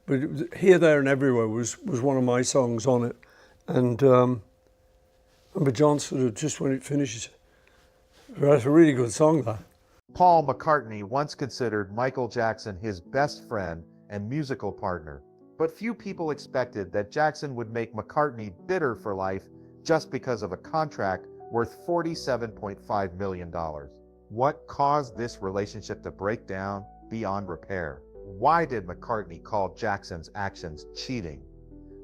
but it was, Here, There and Everywhere was one of my songs on it. And remember John sort of, just when it finishes, that's a really good song, that. Paul McCartney once considered Michael Jackson his best friend and musical partner, but few people expected that Jackson would make McCartney bitter for life just because of a contract worth $47.5 million. What caused this relationship to break down beyond repair? Why did McCartney call Jackson's actions cheating?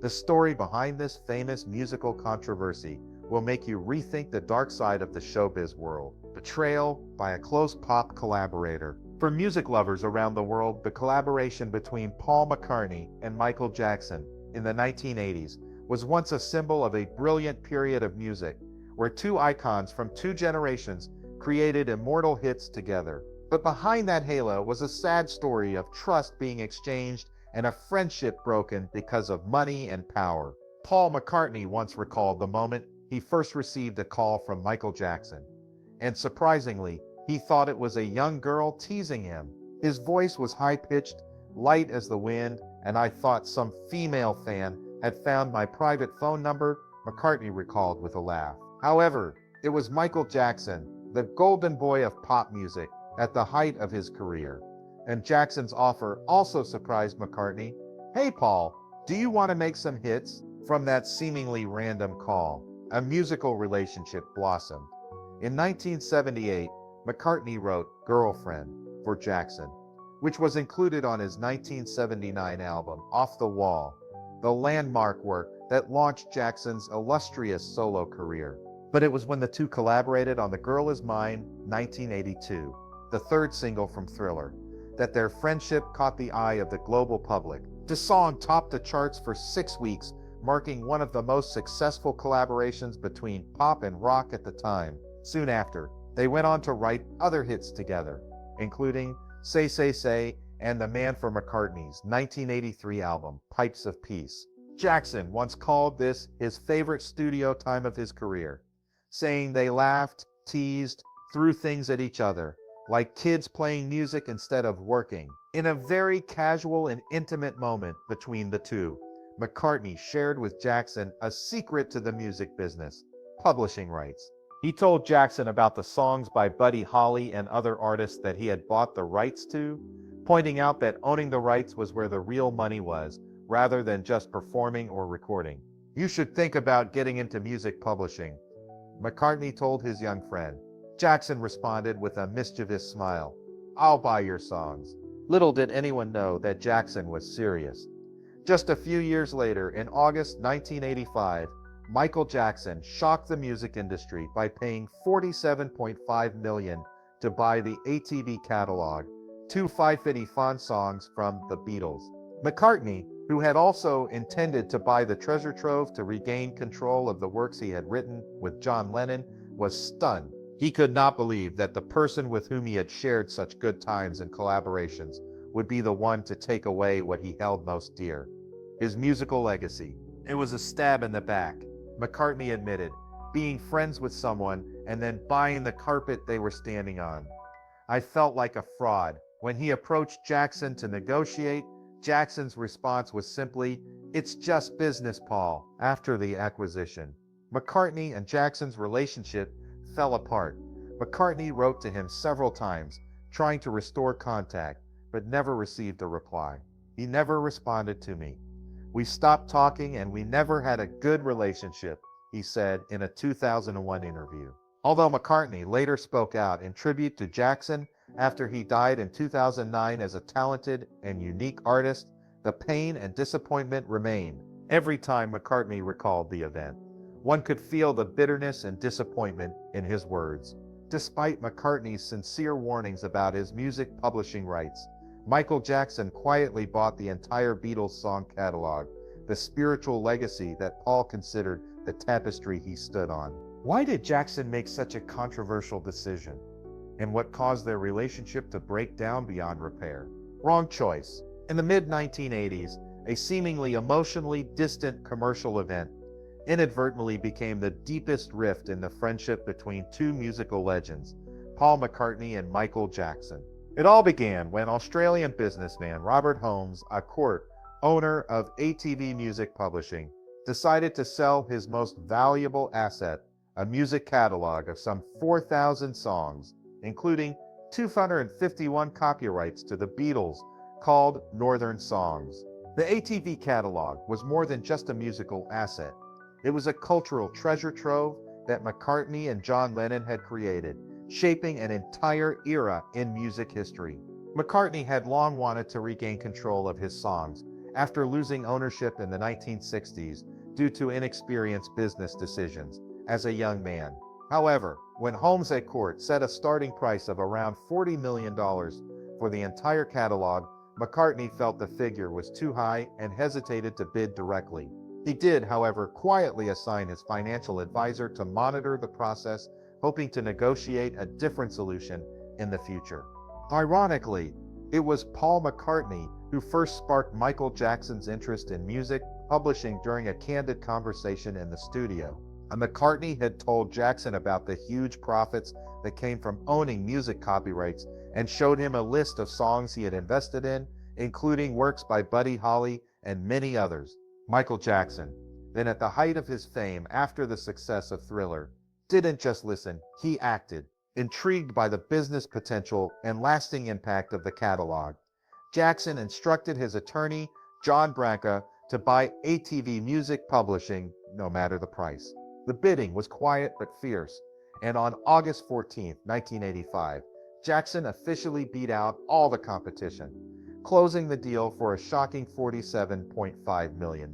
The story behind this famous musical controversy will make you rethink the dark side of the showbiz world. Betrayal by a close pop collaborator. For music lovers around the world, the collaboration between Paul McCartney and Michael Jackson in the 1980s was once a symbol of a brilliant period of music, where two icons from two generations created immortal hits together. But behind that halo was a sad story of trust being exchanged and a friendship broken because of money and power. Paul McCartney once recalled the moment he first received a call from Michael Jackson. And surprisingly, he thought it was a young girl teasing him. His voice was high-pitched, light as the wind, and I thought some female fan had found my private phone number, McCartney recalled with a laugh. However, it was Michael Jackson, the golden boy of pop music, at the height of his career. And Jackson's offer also surprised McCartney. "Hey Paul, do you want to make some hits?" From that seemingly random call, a musical relationship blossomed. In 1978, McCartney wrote Girlfriend for Jackson, which was included on his 1979 album Off the Wall, the landmark work that launched Jackson's illustrious solo career. But it was when the two collaborated on The Girl Is Mine, 1982, the third single from Thriller, that their friendship caught the eye of the global public. The song topped the charts for 6 weeks, marking one of the most successful collaborations between pop and rock at the time. Soon after, they went on to write other hits together, including Say Say Say and the Man for McCartney's 1983 album, Pipes of Peace. Jackson once called this his favorite studio time of his career, saying they laughed, teased, threw things at each other, like kids playing music instead of working. In a very casual and intimate moment between the two, McCartney shared with Jackson a secret to the music business: publishing rights. He told Jackson about the songs by Buddy Holly and other artists that he had bought the rights to, pointing out that owning the rights was where the real money was, rather than just performing or recording. "You should think about getting into music publishing," McCartney told his young friend. Jackson responded with a mischievous smile. "I'll buy your songs." Little did anyone know that Jackson was serious. Just a few years later, in August 1985, Michael Jackson shocked the music industry by paying $47.5 million to buy the ATV catalog, two 550 font songs from the Beatles. McCartney, who had also intended to buy the treasure trove to regain control of the works he had written with John Lennon, was stunned. He could not believe that the person with whom he had shared such good times and collaborations would be the one to take away what he held most dear: his musical legacy. It was a stab in the back, McCartney admitted, being friends with someone and then buying the carpet they were standing on. "I felt like a fraud." When he approached Jackson to negotiate, Jackson's response was simply, "It's just business, Paul." After the acquisition, McCartney and Jackson's relationship fell apart. McCartney wrote to him several times, trying to restore contact, but never received a reply. "He never responded to me. We stopped talking and we never had a good relationship," he said in a 2001 interview. Although McCartney later spoke out in tribute to Jackson after he died in 2009 as a talented and unique artist, the pain and disappointment remained every time McCartney recalled the event. One could feel the bitterness and disappointment in his words. Despite McCartney's sincere warnings about his music publishing rights, Michael Jackson quietly bought the entire Beatles song catalog, the spiritual legacy that Paul considered the tapestry he stood on. Why did Jackson make such a controversial decision? And what caused their relationship to break down beyond repair? Wrong choice. In the mid-1980s, a seemingly emotionally distant commercial event inadvertently became the deepest rift in the friendship between two musical legends, Paul McCartney and Michael Jackson. It all began when Australian businessman Robert Holmes, a court, owner of ATV Music Publishing, decided to sell his most valuable asset, a music catalog of some 4,000 songs, including 251 copyrights to the Beatles, called Northern Songs. The ATV catalog was more than just a musical asset. It was a cultural treasure trove that McCartney and John Lennon had created, shaping an entire era in music history. McCartney had long wanted to regain control of his songs after losing ownership in the 1960s due to inexperienced business decisions as a young man. However, when Holmes at Court set a starting price of around $40 million for the entire catalog, McCartney felt the figure was too high and hesitated to bid directly. He did, however, quietly assign his financial advisor to monitor the process, hoping to negotiate a different solution in the future. Ironically, it was Paul McCartney who first sparked Michael Jackson's interest in music publishing during a candid conversation in the studio. McCartney had told Jackson about the huge profits that came from owning music copyrights and showed him a list of songs he had invested in, including works by Buddy Holly and many others. Michael Jackson, then at the height of his fame after the success of Thriller, didn't just listen, he acted. Intrigued by the business potential and lasting impact of the catalog, Jackson instructed his attorney, John Branca, to buy ATV Music Publishing no matter the price. The bidding was quiet but fierce, and on August 14, 1985, Jackson officially beat out all the competition, closing the deal for a shocking $47.5 million.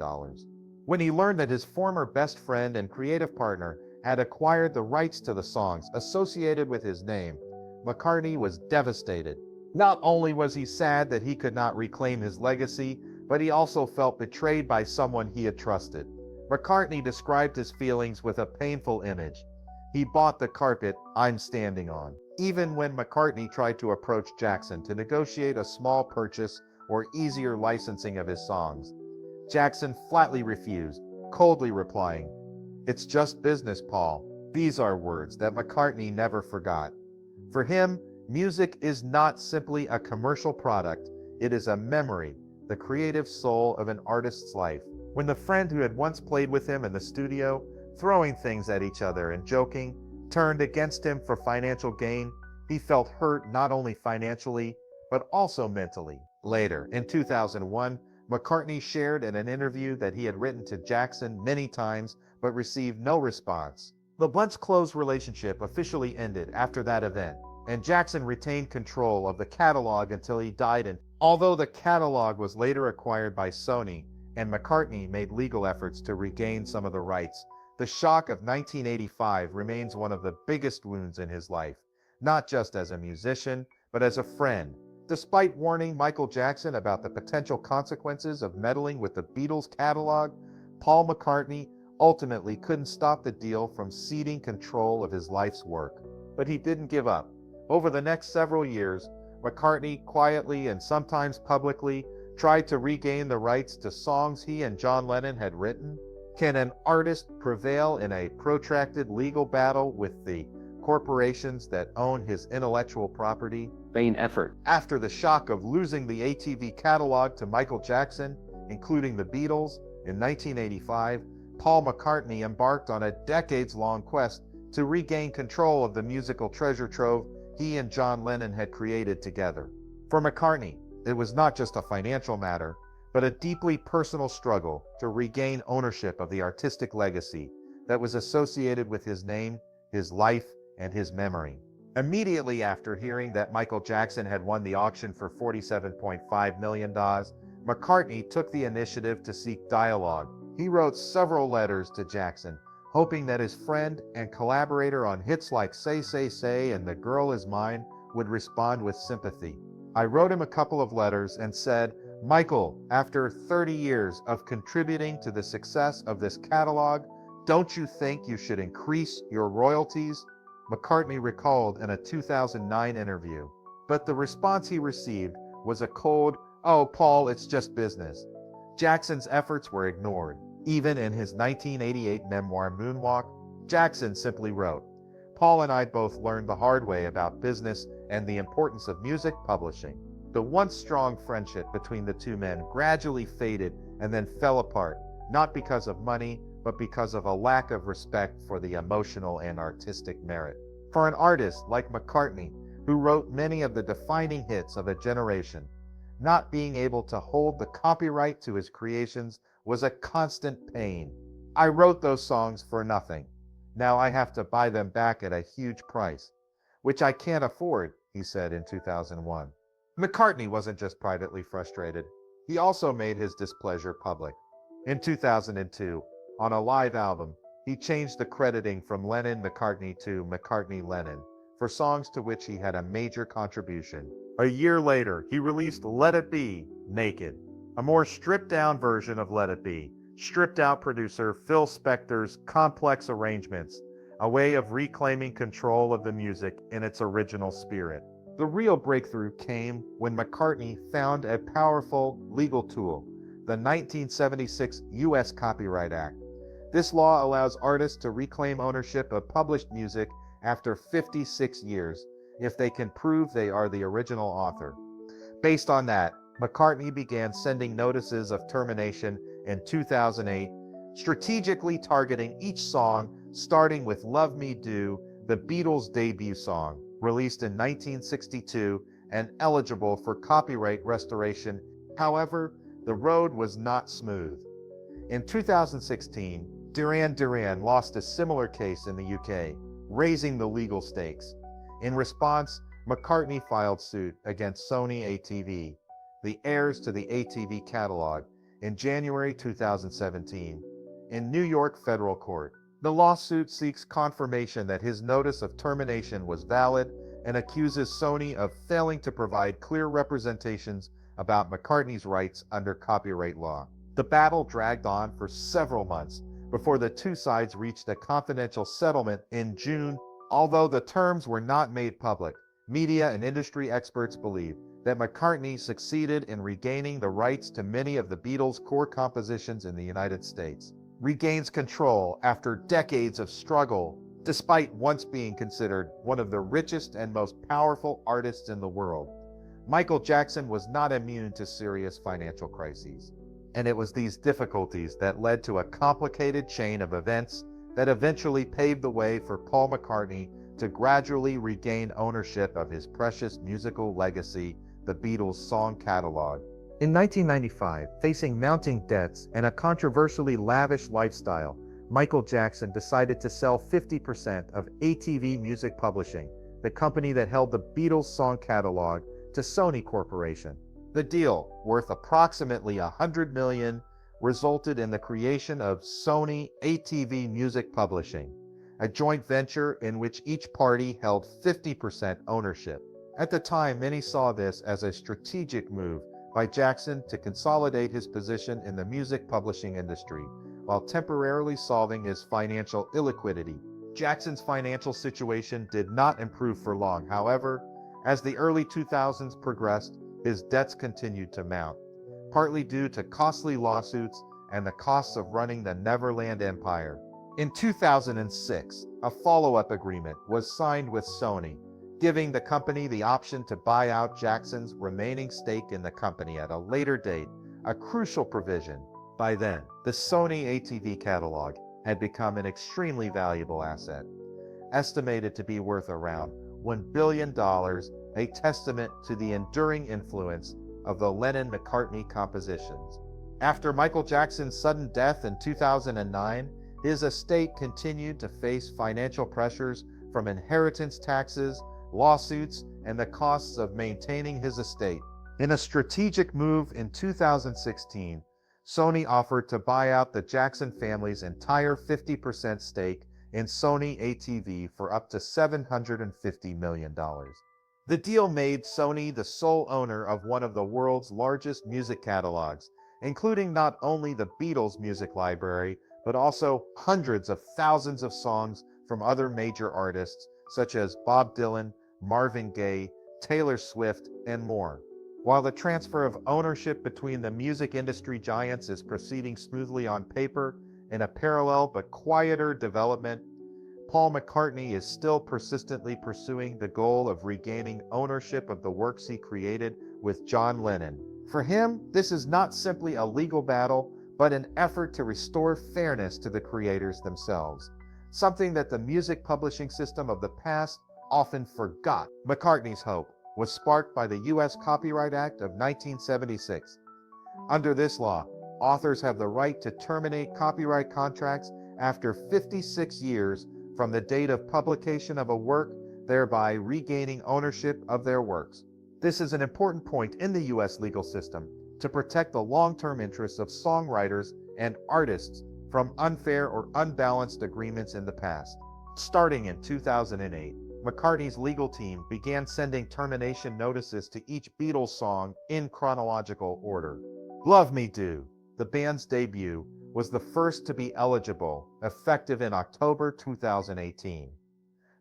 When he learned that his former best friend and creative partner had acquired the rights to the songs associated with his name, McCartney was devastated. Not only was he sad that he could not reclaim his legacy, but he also felt betrayed by someone he had trusted. McCartney described his feelings with a painful image. He bought the carpet I'm standing on. Even when McCartney tried to approach Jackson to negotiate a small purchase or easier licensing of his songs, Jackson flatly refused, coldly replying, "It's just business, Paul." These are words that McCartney never forgot. For him, music is not simply a commercial product, it is a memory, the creative soul of an artist's life. When the friend who had once played with him in the studio, throwing things at each other and joking, turned against him for financial gain, he felt hurt not only financially, but also mentally. Later, in 2001, McCartney shared in an interview that he had written to Jackson many times but received no response. The once close relationship officially ended after that event, and Jackson retained control of the catalog until he died. Although the catalog was later acquired by Sony, and McCartney made legal efforts to regain some of the rights, the shock of 1985 remains one of the biggest wounds in his life, not just as a musician, but as a friend. Despite warning Michael Jackson about the potential consequences of meddling with the Beatles' catalog, Paul McCartney ultimately couldn't stop the deal from ceding control of his life's work. But he didn't give up. Over the next several years, McCartney quietly and sometimes publicly tried to regain the rights to songs he and John Lennon had written. Can an artist prevail in a protracted legal battle with the corporations that own his intellectual property? Vain effort. After the shock of losing the ATV catalog to Michael Jackson, including the Beatles, in 1985, Paul McCartney embarked on a decades-long quest to regain control of the musical treasure trove he and John Lennon had created together. For McCartney, it was not just a financial matter, but a deeply personal struggle to regain ownership of the artistic legacy that was associated with his name, his life, and his memory. Immediately after hearing that Michael Jackson had won the auction for $47.5 million, McCartney took the initiative to seek dialogue. He wrote several letters to Jackson, hoping that his friend and collaborator on hits like Say, Say, Say and The Girl Is Mine would respond with sympathy. I wrote him a couple of letters and said, "Michael, after 30 years of contributing to the success of this catalog, don't you think you should increase your royalties?" McCartney recalled in a 2009 interview. But the response he received was a cold, "Oh, Paul, it's just business." Jackson's efforts were ignored. Even in his 1988 memoir Moonwalk, Jackson simply wrote, "Paul and I both learned the hard way about business and the importance of music publishing. The once strong friendship between the two men gradually faded and then fell apart, not because of money, but because of a lack of respect for the emotional and artistic merit. For an artist like McCartney, who wrote many of the defining hits of a generation, not being able to hold the copyright to his creations was a constant pain. I wrote those songs for nothing. Now I have to buy them back at a huge price, which I can't afford, he said in 2001. McCartney wasn't just privately frustrated. He also made his displeasure public. In 2002, on a live album, he changed the crediting from Lennon-McCartney to McCartney-Lennon for songs to which he had a major contribution. A year later, he released Let It Be, Naked, a more stripped-down version of Let It Be, stripped out producer Phil Spector's complex arrangements, a way of reclaiming control of the music in its original spirit. The real breakthrough came when McCartney found a powerful legal tool, the 1976 U.S. Copyright Act. This law allows artists to reclaim ownership of published music after 56 years if they can prove they are the original author. Based on that, McCartney began sending notices of termination in 2008, strategically targeting each song, starting with Love Me Do, the Beatles' debut song, released in 1962 and eligible for copyright restoration. However, the road was not smooth. In 2016, Duran Duran lost a similar case in the UK, raising the legal stakes. In response, McCartney filed suit against Sony ATV, the heirs to the ATV catalog, in January 2017, in New York federal court. The lawsuit seeks confirmation that his notice of termination was valid and accuses Sony of failing to provide clear representations about McCartney's rights under copyright law. The battle dragged on for several months before the two sides reached a confidential settlement in June. Although the terms were not made public, media and industry experts believe that McCartney succeeded in regaining the rights to many of the Beatles' core compositions in the United States, regains control after decades of struggle, despite once being considered one of the richest and most powerful artists in the world. Michael Jackson was not immune to serious financial crises, and it was these difficulties that led to a complicated chain of events that eventually paved the way for Paul McCartney to gradually regain ownership of his precious musical legacy, the Beatles' song catalog. In 1995, facing mounting debts and a controversially lavish lifestyle, Michael Jackson decided to sell 50% of ATV Music Publishing, the company that held the Beatles' song catalog, to Sony Corporation. The deal, worth approximately $100 million, resulted in the creation of Sony ATV Music Publishing, a joint venture in which each party held 50% ownership. At the time, many saw this as a strategic move by Jackson to consolidate his position in the music publishing industry, while temporarily solving his financial illiquidity. Jackson's financial situation did not improve for long, however. As the early 2000s progressed, his debts continued to mount, partly due to costly lawsuits and the costs of running the Neverland Empire. In 2006, a follow-up agreement was signed with Sony, giving the company the option to buy out Jackson's remaining stake in the company at a later date, a crucial provision. By then, the Sony ATV catalog had become an extremely valuable asset, estimated to be worth around $1 billion, a testament to the enduring influence of the Lennon-McCartney compositions. After Michael Jackson's sudden death in 2009, his estate continued to face financial pressures from inheritance taxes, lawsuits, and the costs of maintaining his estate. In a strategic move in 2016, Sony offered to buy out the Jackson family's entire 50% stake in Sony ATV for up to $750 million. The deal made Sony the sole owner of one of the world's largest music catalogs, including not only the Beatles' music library, but also hundreds of thousands of songs from other major artists such as Bob Dylan, Marvin Gaye, Taylor Swift, and more. While the transfer of ownership between the music industry giants is proceeding smoothly on paper, in a parallel but quieter development, Paul McCartney is still persistently pursuing the goal of regaining ownership of the works he created with John Lennon. For him, this is not simply a legal battle, but an effort to restore fairness to the creators themselves, something that the music publishing system of the past often forgot. McCartney's hope was sparked by the U.S. Copyright Act of 1976. Under this law, authors have the right to terminate copyright contracts after 56 years from the date of publication of a work, thereby regaining ownership of their works. This is an important point in the U.S. legal system to protect the long-term interests of songwriters and artists from unfair or unbalanced agreements in the past. Starting in 2008, McCartney's legal team began sending termination notices to each Beatles song in chronological order. Love Me Do, the band's debut, was the first to be eligible, effective in October 2018.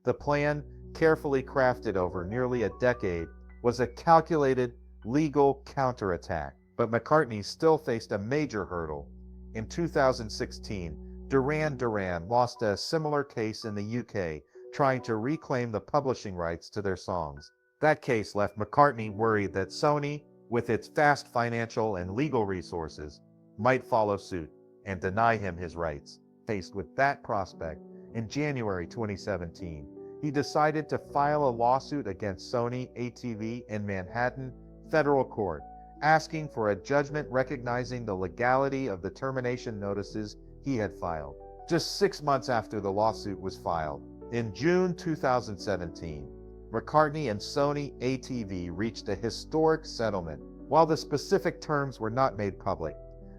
The plan, carefully crafted over nearly a decade, was a calculated, legal counterattack. But McCartney still faced a major hurdle. In 2016, Duran Duran lost a similar case in the UK, trying to reclaim the publishing rights to their songs. That case left McCartney worried that Sony, with its vast financial and legal resources, might follow suit and deny him his rights. Faced with that prospect, in January 2017, he decided to file a lawsuit against Sony ATV in Manhattan federal court, asking for a judgment recognizing the legality of the termination notices he had filed. Just 6 months after the lawsuit was filed, in June 2017, McCartney and Sony ATV reached a historic settlement. While the specific terms were not made public,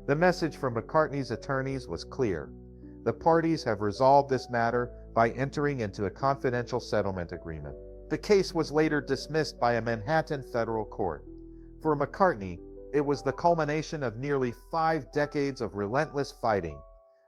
the message from McCartney's attorneys was clear. The parties have resolved this matter by entering into a confidential settlement agreement. The case was later dismissed by a Manhattan federal court. For McCartney, it was the culmination of nearly 5 decades of relentless fighting,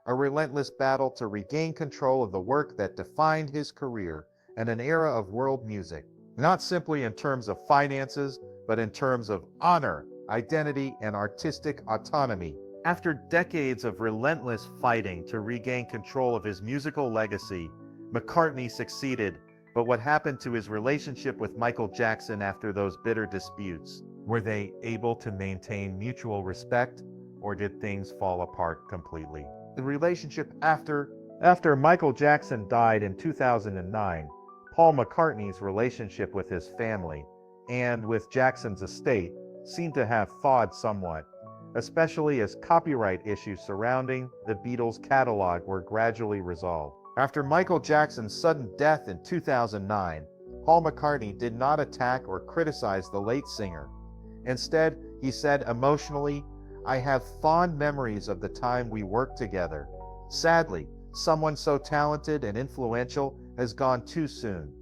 a relentless battle to regain control of the work that defined his career and an era of world music, not simply in terms of finances, but in terms of honor, identity, and artistic autonomy. After decades of relentless fighting to regain control of his musical legacy, McCartney succeeded. But what happened to his relationship with Michael Jackson after those bitter disputes? Were they able to maintain mutual respect, or did things fall apart completely? The relationship after Michael Jackson died in 2009, Paul McCartney's relationship with his family and with Jackson's estate seemed to have thawed somewhat, especially as copyright issues surrounding the Beatles' catalog were gradually resolved. After Michael Jackson's sudden death in 2009, Paul McCartney did not attack or criticize the late singer. Instead, he said emotionally, "I have fond memories of the time we worked together. Sadly, someone so talented and influential has gone too soon."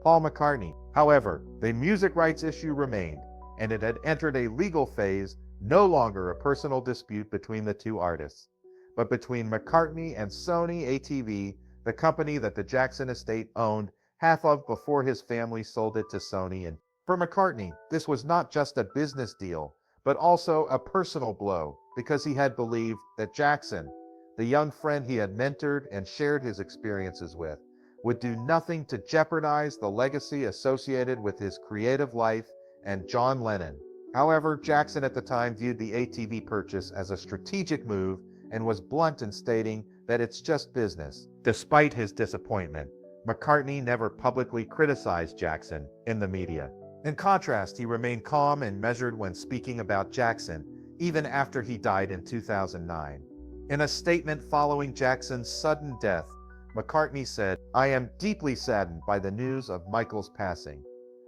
Paul McCartney. However, the music rights issue remained, and it had entered a legal phase, no longer a personal dispute between the two artists, but between McCartney and Sony ATV, the company that the Jackson estate owned half of before his family sold it to Sony. And for McCartney, this was not just a business deal, but also a personal blow, because he had believed that Jackson, the young friend he had mentored and shared his experiences with, would do nothing to jeopardize the legacy associated with his creative life and John Lennon. However, Jackson at the time viewed the ATV purchase as a strategic move and was blunt in stating that it's just business. Despite his disappointment, McCartney never publicly criticized Jackson in the media. In contrast, he remained calm and measured when speaking about Jackson, even after he died in 2009. In a statement following Jackson's sudden death, McCartney said, "I am deeply saddened by the news of Michael's passing.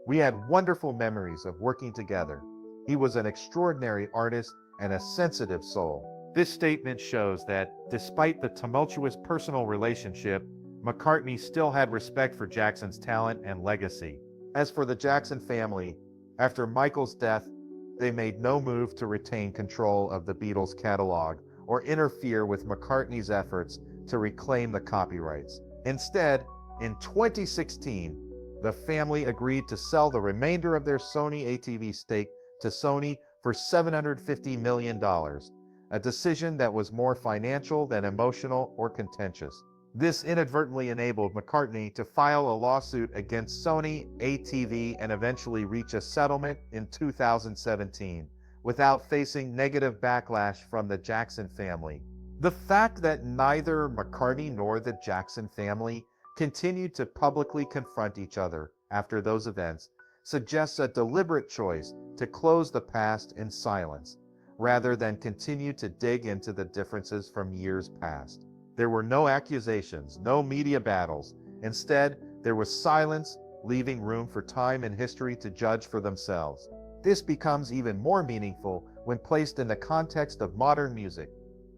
We had wonderful memories of working together. He was an extraordinary artist and a sensitive soul." This statement shows that, despite the tumultuous personal relationship, McCartney still had respect for Jackson's talent and legacy. As for the Jackson family, after Michael's death, they made no move to retain control of the Beatles' catalog or interfere with McCartney's efforts to reclaim the copyrights. Instead, in 2016, the family agreed to sell the remainder of their Sony ATV stake to Sony for $750 million, a decision that was more financial than emotional or contentious. This inadvertently enabled McCartney to file a lawsuit against Sony, ATV, and eventually reach a settlement in 2017 without facing negative backlash from the Jackson family. The fact that neither McCartney nor the Jackson family continued to publicly confront each other after those events suggests a deliberate choice to close the past in silence, rather than continue to dig into the differences from years past. There were no accusations, no media battles. Instead, there was silence, leaving room for time and history to judge for themselves. This becomes even more meaningful when placed in the context of modern music.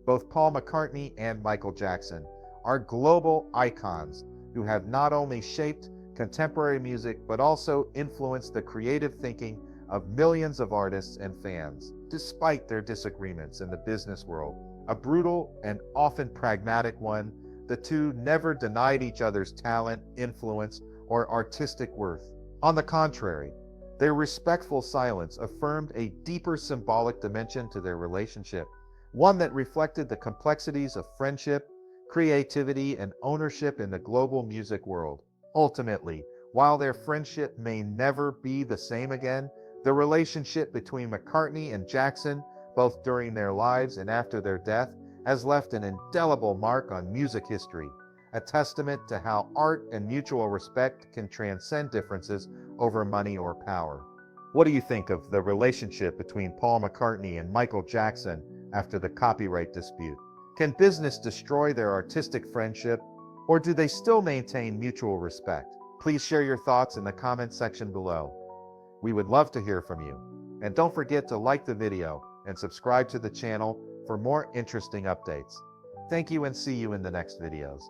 Both Paul McCartney and Michael Jackson are global icons who have not only shaped contemporary music but also influenced the creative thinking of millions of artists and fans. Despite their disagreements in the business world, a brutal and often pragmatic one, the two never denied each other's talent, influence, or artistic worth. On the contrary, their respectful silence affirmed a deeper symbolic dimension to their relationship, one that reflected the complexities of friendship, creativity, and ownership in the global music world. Ultimately, while their friendship may never be the same again, the relationship between McCartney and Jackson, both during their lives and after their death, has left an indelible mark on music history, a testament to how art and mutual respect can transcend differences over money or power. What do you think of the relationship between Paul McCartney and Michael Jackson after the copyright dispute? Can business destroy their artistic friendship, or do they still maintain mutual respect? Please share your thoughts in the comment section below. We would love to hear from you. And don't forget to like the video and subscribe to the channel for more interesting updates. Thank you and see you in the next videos.